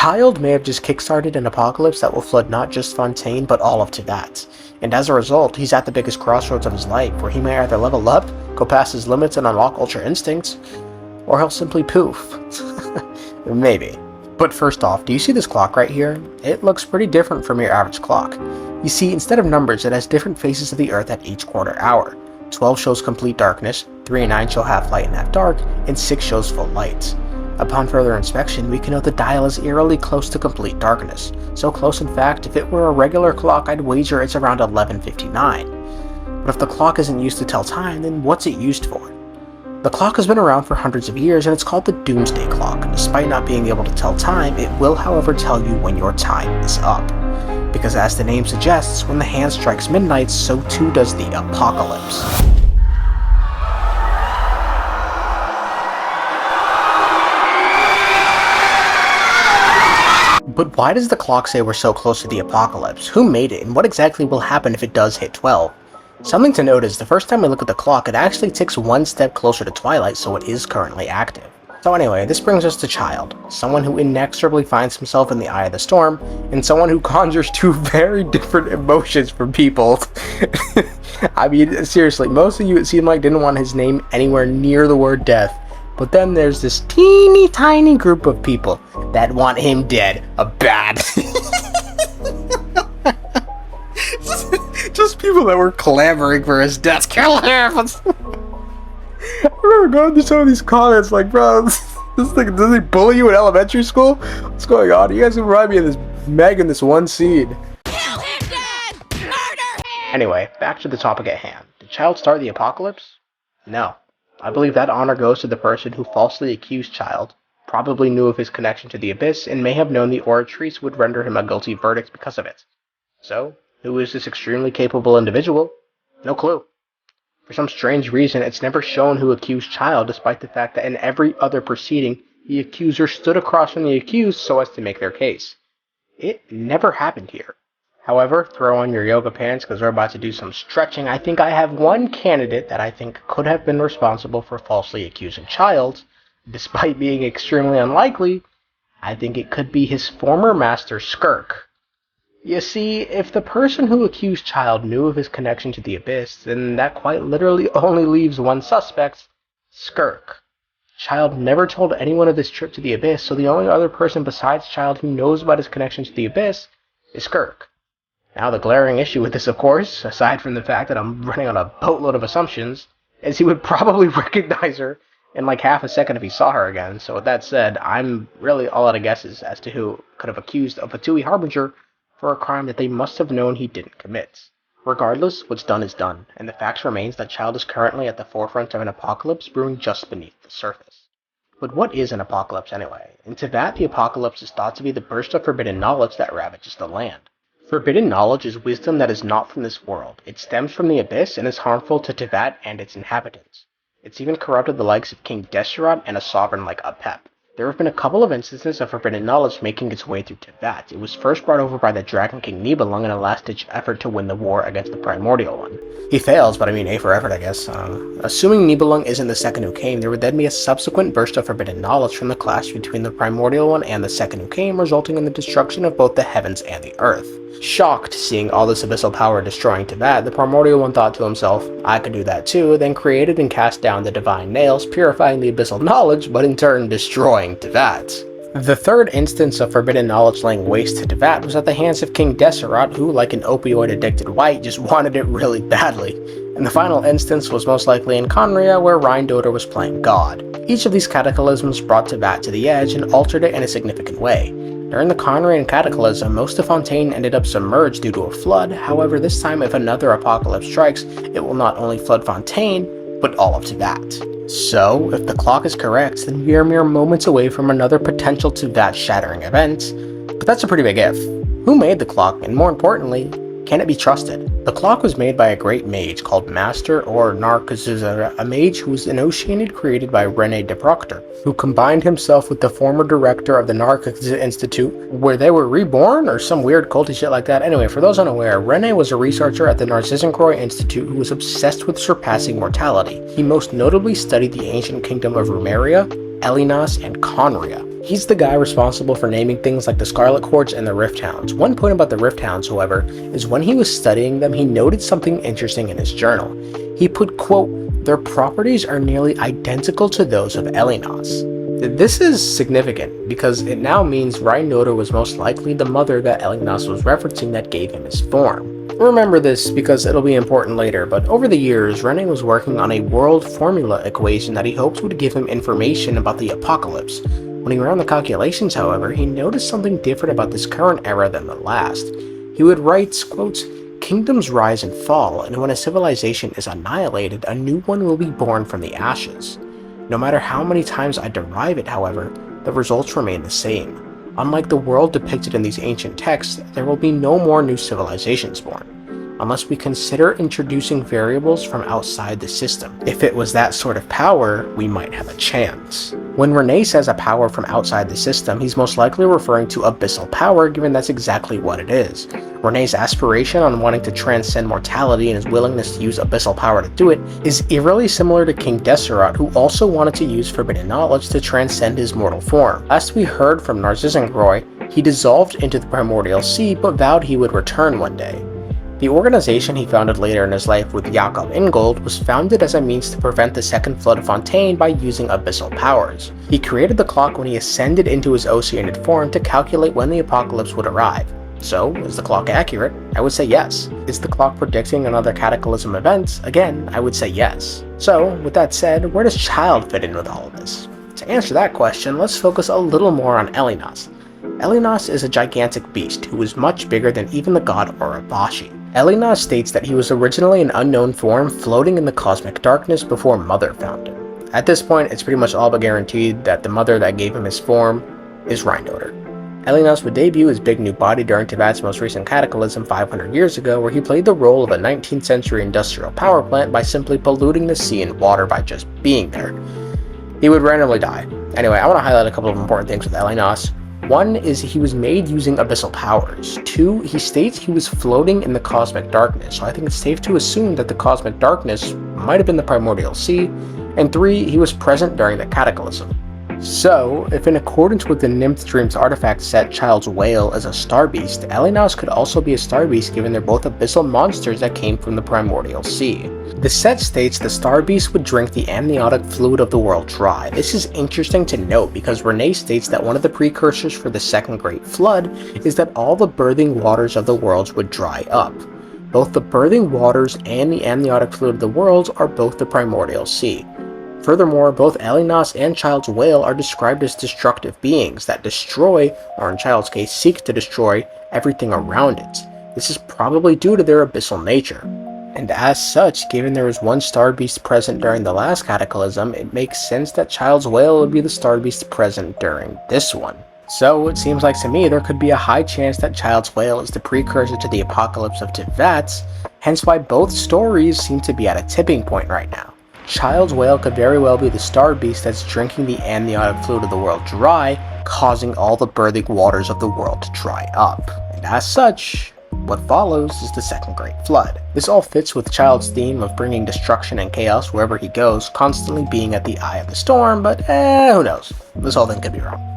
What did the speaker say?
Childe may have just kickstarted an apocalypse that will flood not just Fontaine, but all of Teyvat. And as a result, he's at the biggest crossroads of his life, where he may either level up, go past his limits and unlock Ultra Instincts, or he'll simply poof. Maybe. But first off, do you see this clock right here? It looks pretty different from your average clock. You see, instead of numbers, it has different faces of the Earth at each quarter hour. 12 shows complete darkness, 3 and 9 show half light and half dark, and 6 shows full light. Upon further inspection, we can note the dial is eerily close to complete darkness. So close in fact, if it were a regular clock, I'd wager it's around 11:59. But if the clock isn't used to tell time, then what's it used for? The clock has been around for hundreds of years, and it's called the Doomsday Clock. Despite not being able to tell time, it will however tell you when your time is up. Because as the name suggests, when the hand strikes midnight, so too does the apocalypse. But why does the clock say we're so close to the apocalypse? Who made it, and what exactly will happen if it does hit 12? Something to note is, the first time I look at the clock, it actually ticks one step closer to twilight, so it is currently active. So anyway, this brings us to Childe, someone who inexorably finds himself in the eye of the storm, and someone who conjures two very different emotions from people. I mean, seriously, most of you it seemed like didn't want his name anywhere near the word death, but then there's this teeny tiny group of people that want him dead, bad. Just people that were clamoring for his death. Kill him! I remember going to some of these comments like, bro, this thing, does he bully you in elementary school? What's going on? You guys can remind me of this Meg in this one scene. Kill him dead! Murder him! Anyway, back to the topic at hand. Did Childe start the apocalypse? No. I believe that honor goes to the person who falsely accused Childe, probably knew of his connection to the Abyss, and may have known the Oratrice would render him a guilty verdict because of it. So, who is this extremely capable individual? No clue. For some strange reason, it's never shown who accused Childe, despite the fact that in every other proceeding, the accuser stood across from the accused so as to make their case. It never happened here. However, throw on your yoga pants because we're about to do some stretching. I think I have one candidate that I think could have been responsible for falsely accusing Childe. Despite being extremely unlikely, I think it could be his former master, Skirk. You see, if the person who accused Childe knew of his connection to the Abyss, then that quite literally only leaves one suspect, Skirk. Childe never told anyone of this trip to the Abyss, so the only other person besides Childe who knows about his connection to the Abyss is Skirk. Now the glaring issue with this, of course, aside from the fact that I'm running on a boatload of assumptions, is he would probably recognize her in like half a second if he saw her again. So with that said, I'm really all out of guesses as to who could have accused a Fatui Harbinger for a crime that they must have known he didn't commit. Regardless, what's done is done, and the fact remains that Childe is currently at the forefront of an apocalypse brewing just beneath the surface. But what is an apocalypse anyway? In Teyvat, the apocalypse is thought to be the burst of forbidden knowledge that ravages the land. Forbidden knowledge is wisdom that is not from this world. It stems from the Abyss and is harmful to Teyvat and its inhabitants. It's even corrupted the likes of King Desserot and a sovereign like Apep. There have been a couple of instances of forbidden knowledge making its way through Teyvat. It was first brought over by the Dragon King Nibelung in a last-ditch effort to win the war against the Primordial One. He fails, but I mean, A for effort, I guess. Assuming Nibelung isn't the second who came, there would then be a subsequent burst of forbidden knowledge from the clash between the Primordial One and the second who came, resulting in the destruction of both the heavens and the earth. Shocked seeing all this abyssal power destroying Teyvat, the Primordial One thought to himself, I could do that too, then created and cast down the divine nails, purifying the abyssal knowledge, but in turn destroying Teyvat. The third instance of forbidden knowledge laying waste to Teyvat was at the hands of King Desserot, who, like an opioid-addicted wight, just wanted it really badly. And the final instance was most likely in Conria, where Rheindoter was playing God. Each of these cataclysms brought Teyvat to the edge and altered it in a significant way. During the Conrian cataclysm, most of Fontaine ended up submerged due to a flood. However, this time if another apocalypse strikes, it will not only flood Fontaine, but all of Teyvat. So, if the clock is correct, then we are mere moments away from another potential Teyvat-shattering event. But that's a pretty big if. Who made the clock, and more importantly, can it be trusted? The clock was made by a great mage called Master or Narzissenkruez, a mage who was initiated created by René de Proctor, who combined himself with the former director of the Narzissenkruez Institute, where they were reborn, or some weird culty shit like that. Anyway, for those unaware, René was a researcher at the Narzissenkruez Institute who was obsessed with surpassing mortality. He most notably studied the ancient kingdom of Rumeria, Elynas, and Conria. He's the guy responsible for naming things like the Scarlet Quartz and the Rift Hounds. One point about the Rift Hounds, however, is when he was studying them, he noted something interesting in his journal. He put, quote, "Their properties are nearly identical to those of Elynas." This is significant because it now means Reindoder was most likely the mother that Elynas was referencing that gave him his form. Remember this because it'll be important later, but over the years, René was working on a world formula equation that he hoped would give him information about the apocalypse. When he ran the calculations, however, he noticed something different about this current era than the last. He would write, quote, "Kingdoms rise and fall, and when a civilization is annihilated, a new one will be born from the ashes. No matter how many times I derive it, however, the results remain the same. Unlike the world depicted in these ancient texts, there will be no more new civilizations born, unless we consider introducing variables from outside the system. If it was that sort of power, we might have a chance." When René says a power from outside the system, he's most likely referring to abyssal power, given that's exactly what it is. René's aspiration on wanting to transcend mortality and his willingness to use abyssal power to do it is eerily similar to King Desserat, who also wanted to use forbidden knowledge to transcend his mortal form. Last we heard from Narzissenkruez, he dissolved into the primordial sea but vowed he would return one day. The organization he founded later in his life with Jakob Ingold was founded as a means to prevent the Second Flood of Fontaine by using abyssal powers. He created the clock when he ascended into his oceanid form to calculate when the apocalypse would arrive. So, is the clock accurate? I would say yes. Is the clock predicting another cataclysm event? Again, I would say yes. So, with that said, where does Childe fit in with all of this? To answer that question, let's focus a little more on Elynas. Elynas is a gigantic beast who is much bigger than even the god Urabashi. Elynas states that he was originally an unknown form floating in the cosmic darkness before Mother found him. At this point, it's pretty much all but guaranteed that the mother that gave him his form is Reindoder. Elynas would debut his big new body during Teyvat's most recent cataclysm 500 years ago, where he played the role of a 19th century industrial power plant by simply polluting the sea and water by just being there. He would randomly die. Anyway, I want to highlight a couple of important things with Elynas. One is he was made using abyssal powers. Two, he states he was floating in the cosmic darkness, so I think it's safe to assume that the cosmic darkness might have been the primordial sea. And three, he was present during the cataclysm. So, if in accordance with the Nymph Dreams artifact set, Childe's whale is a star beast, Elynas could also be a star beast given they're both abyssal monsters that came from the primordial sea. The set states the star beast would drink the amniotic fluid of the world dry. This is interesting to note because René states that one of the precursors for the Second Great Flood is that all the birthing waters of the worlds would dry up. Both the birthing waters and the amniotic fluid of the worlds are both the primordial sea. Furthermore, both Elynas and Childe's whale are described as destructive beings that destroy, or in Childe's case seek to destroy, everything around it. This is probably due to their abyssal nature. And as such, given there was one star beast present during the last cataclysm, it makes sense that Childe's whale would be the star beast present during this one. So it seems like to me there could be a high chance that Childe's whale is the precursor to the apocalypse of Teyvat, hence why both stories seem to be at a tipping point right now. Childe's whale could very well be the star beast that's drinking the amniotic fluid of the world dry, causing all the birthing waters of the world to dry up. And as such, what follows is the Second Great Flood. This all fits with Childe's theme of bringing destruction and chaos wherever he goes, constantly being at the eye of the storm, but who knows? This whole thing could be wrong.